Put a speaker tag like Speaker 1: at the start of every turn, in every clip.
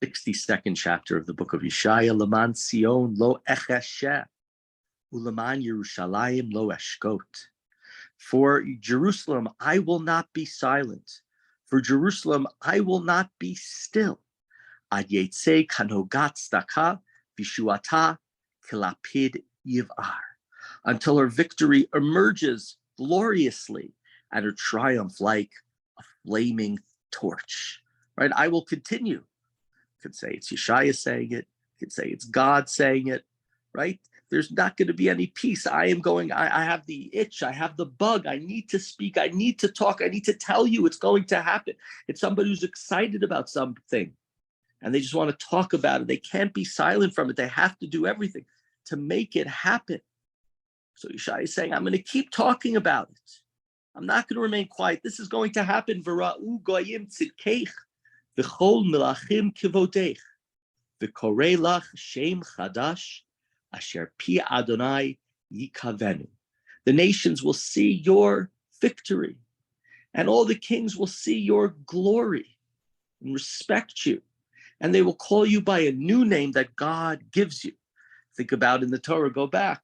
Speaker 1: 62nd chapter of the book of Yeshayah, Leman Sion lo echesheh, uleman Yerushalayim lo eshkot. For Jerusalem, I will not be silent. For Jerusalem, I will not be still. Ad yetzei kanogat staka vishuata kilapid yivar. Until her victory emerges gloriously and her triumph like a flaming torch. Right? I will continue. You could say it's Yeshayah saying it. You could say it's God saying it. Right? There's not going to be any peace. I have the itch. I have the bug. I need to speak. I need to talk. I need to tell you it's going to happen. It's somebody who's excited about something and they just want to talk about it. They can't be silent from it. They have to do everything to make it happen. So Yeshayah is saying, I'm going to keep talking about it. I'm not going to remain quiet. This is going to happen. V'ra'u goyim tzidkeich v'chol melachim kivodeich v'korei lach shem chadash asher pi Adonai yikavenu. The nations will see your victory, and all the kings will see your glory and respect you, and they will call you by a new name that God gives you. Think about in the Torah, go back.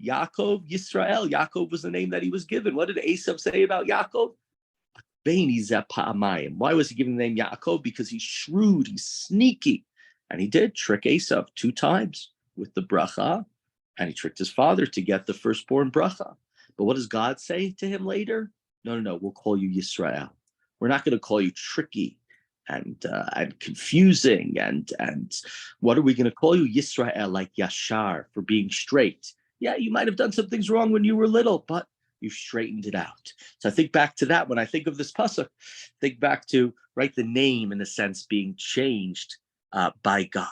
Speaker 1: Yaakov, Yisrael. Yaakov was the name that he was given. What did Esav say about Yaakov? Why was he given the name Yaakov? Because he's shrewd, he's sneaky. And he did trick Esav 2 times with the bracha, and he tricked his father to get the firstborn bracha. But what does God say to him later? No, we'll call you Yisrael. We're not going to call you tricky and confusing, and what are we going to call you? Yisrael, like Yashar, for being straight. Yeah, you might have done some things wrong when you were little, but you've straightened it out. So I think back to that when I think of this pasuk. Think back to, right, the name in a sense being changed by God.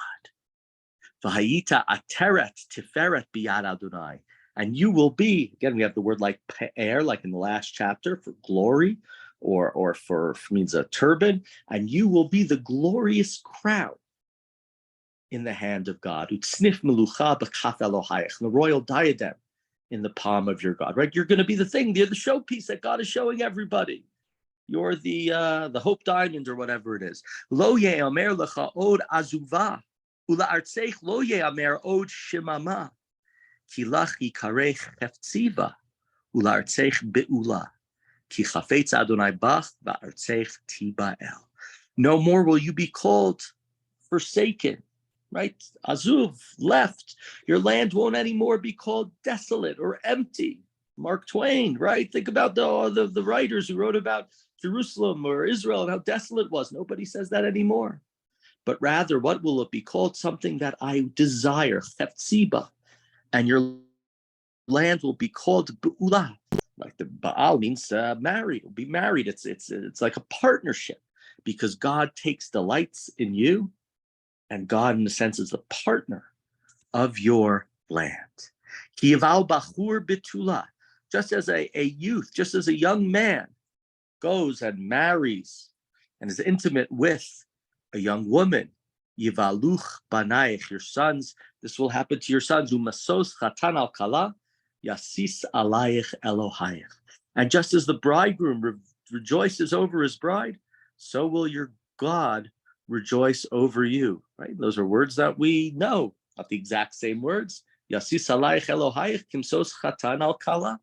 Speaker 1: V'hayita ateret tiferet biyad Adonai, and you will be, again, we have the word like pe'er, like in the last chapter, for glory, or for means a turban, and you will be the glorious crown in the hand of God. Utsnif melucha b'kaf Elohayach, the royal diadem in the palm of your God. Right, you're going to be the thing. You're the showpiece that God is showing everybody. You're the hope diamond or whatever it is. Lo ye'amer lecha od azuva. Ula artseich lo ye'amer od shemama, ki lach yikarech heftziva, ula artseich be'ula, ki chafetz Adonai bach va'artseich tibael. No more will you be called forsaken, right? Azuv, left. Your land won't anymore be called desolate or empty. Mark Twain, right? Think about the writers who wrote about Jerusalem or Israel and how desolate it was. Nobody says that anymore. But rather, what will it be called? Something that I desire, Chefziba, and your land will be called Be'ula. Like the Baal means married. It'll be married. It's like a partnership, because God takes delights in you, and God, in a sense, is the partner of your land. Kival Bachur Betula, just as a youth, just as a young man goes and marries and is intimate with a young woman, Yivaluch Banaich, your sons, this will happen to your sons, Umasos Chatan al Kala, Yasis Alayich Elohayich. And just as the bridegroom rejoices over his bride, so will your God rejoice over you. Right? Those are words that we know, not the exact same words. Yasis Alayich Elohayich, Kimsos Chatan al Kala.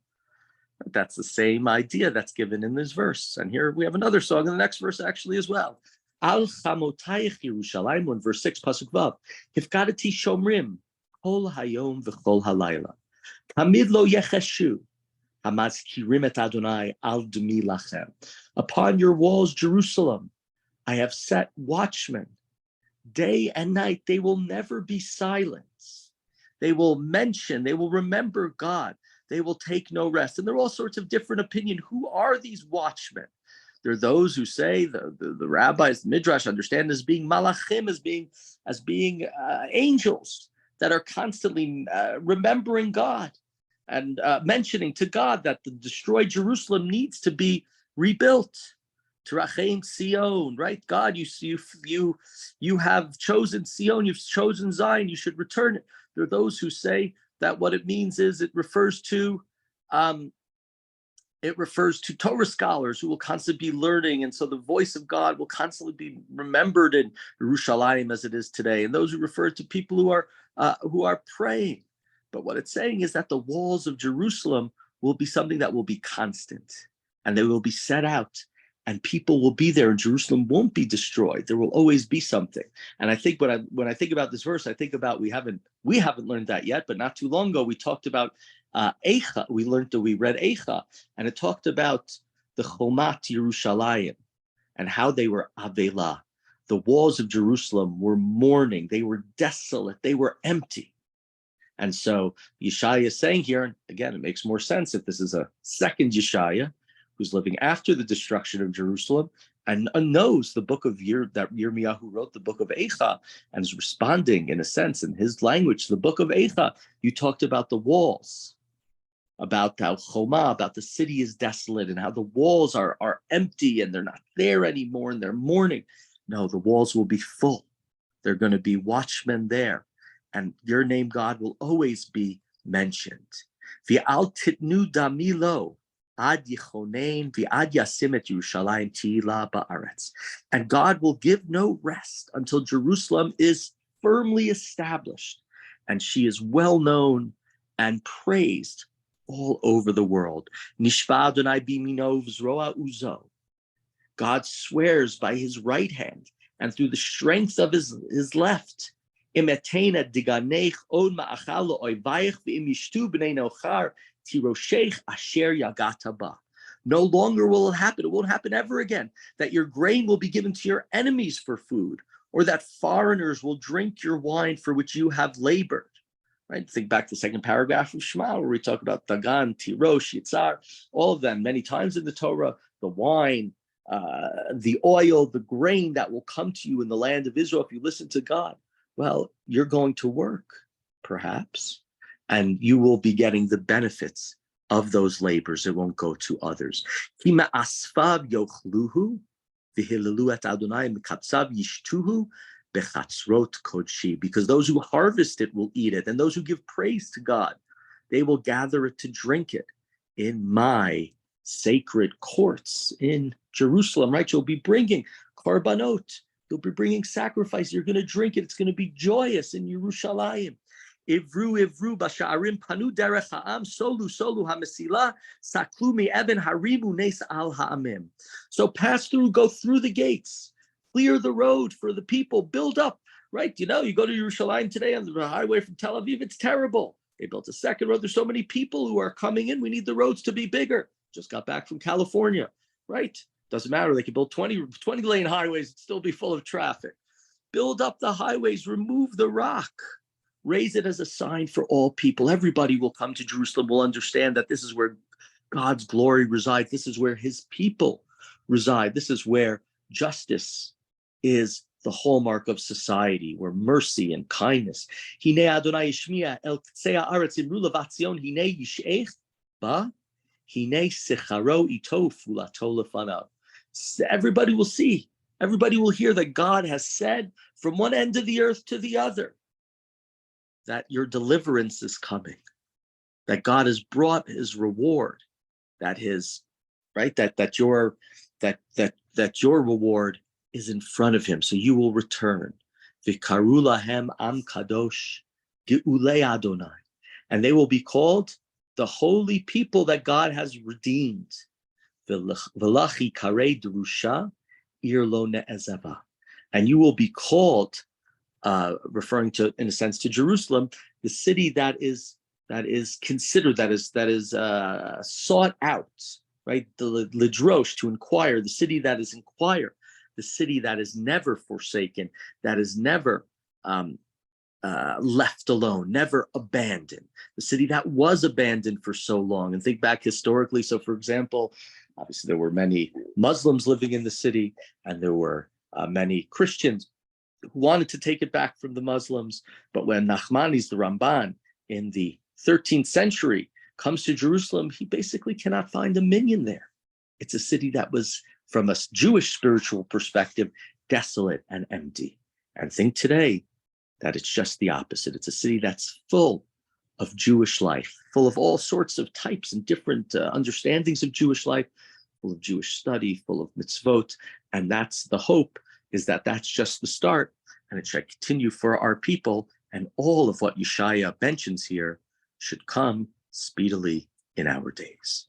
Speaker 1: That's the same idea that's given in this verse. And here we have another song in the next verse actually as well. Al chamotayich Yerushalayim, in verse 6, pasuk vav. Hifkadati shomrim kol hayom v'chol halayla. Tamid lo yecheshu hamazkirim et Adonai al dumi lachem. Upon your walls, Jerusalem, I have set watchmen day and night. They will never be silent. They will mention, they will remember God. They will take no rest. And there are all sorts of different opinions. Who are these watchmen? There are those who say, the rabbis, the midrash, understand as being malachim, as being angels that are constantly remembering God and mentioning to God that the destroyed Jerusalem needs to be rebuilt. Terachem Sion, right? God, you have chosen Sion, you've chosen Zion, you should return it. There are those who say that what it means is it refers to It refers to Torah scholars who will constantly be learning, and so the voice of God will constantly be remembered in Yerushalayim as it is today. And those who refer to people who are praying. But what it's saying is that the walls of Jerusalem will be something that will be constant, and they will be set out, and people will be there, and Jerusalem won't be destroyed. There will always be something. And I think when I think about this verse, I think about we haven't learned that yet, but not too long ago we talked about Eicha. We read Eicha, and it talked about the Chomat Yerushalayim and how they were Avela. The walls of Jerusalem were mourning. They were desolate. They were empty. And so Yeshayah is saying here, and again, it makes more sense if this is a second Yeshayah who's living after the destruction of Jerusalem and knows the book of that Yirmiyahu wrote, the book of Eicha, and is responding in a sense in his language to the book of Eicha. You talked about the walls, about how Choma, about the city is desolate and how the walls are empty and they're not there anymore and they're mourning. No, the walls will be full. They're going to be watchmen there. And your name, God, will always be mentioned. V'al titnu damilo ad yichonein v'ad yasim et Yerushalayim tihila ba'aretz. And God will give no rest until Jerusalem is firmly established and she is well known and praised all over the world. Nishba Adonai bimino v'zroa uzo. God swears by his right hand and through the strength of his left. No longer will it happen. It won't happen ever again that your grain will be given to your enemies for food, or that foreigners will drink your wine for which you have labored. Right? Think back to the second paragraph of Shema, where we talk about Dagan, Tirosh, Yitzhar, all of them many times in the Torah, the wine, the oil, the grain that will come to you in the land of Israel if you listen to God. Well, you're going to work, perhaps, and you will be getting the benefits of those labors. It won't go to others. Because those who harvest it will eat it, and those who give praise to God, they will gather it to drink it in my sacred courts in Jerusalem, right? You'll be bringing korbanot. You'll be bringing sacrifice. You're going to drink it. It's going to be joyous in Yerushalayim. Ivru, ivru, basha'arim panu derech ha'am, solu, solu ha'mesila, saklu mi eben harimu nes al ha'amim. So pass through, go through the gates, clear the road for the people, build up, right? You go to Yerushalayim today on the highway from Tel Aviv, it's terrible. They built a second road. There's so many people who are coming in. We need the roads to be bigger. Just got back from California, right? Doesn't matter. They could build 20 lane highways and still be full of traffic. Build up the highways, remove the rock, raise it as a sign for all people. Everybody will come to Jerusalem, will understand that this is where God's glory resides. This is where his people reside. This is where justice is the hallmark of society, where mercy and kindness. Hine Adonai Yishmiya el ktsei haaretz imru levatzion hine yisheich ba hine secharo ito fulato lefanav. Everybody will see, everybody will hear that God has said from one end of the earth to the other that your deliverance is coming, that God has brought his reward, that your reward is in front of him, so you will return. V'karu lahem am kadosh ge'ulei Adonai, and they will be called the holy people that God has redeemed. V'lachi karei derusha ir lo ne'ezava, and you will be called, referring to, in a sense, to Jerusalem, the city that is considered, that is sought out, right? The lidrosh, to inquire, the city that is inquired, the city that is never forsaken, that is never left alone, never abandoned, the city that was abandoned for so long. And think back historically. So, for example, obviously there were many Muslims living in the city, and there were many Christians who wanted to take it back from the Muslims. But when Nachmanides, the Ramban, in the 13th century comes to Jerusalem, he basically cannot find a minyan there. It's a city that was, from a Jewish spiritual perspective, desolate and empty. And think today that it's just the opposite. It's a city that's full of Jewish life, full of all sorts of types and different understandings of Jewish life, full of Jewish study, full of mitzvot. And that's the hope, is that that's just the start, and it should continue for our people, and all of what Yeshayah mentions here should come speedily in our days.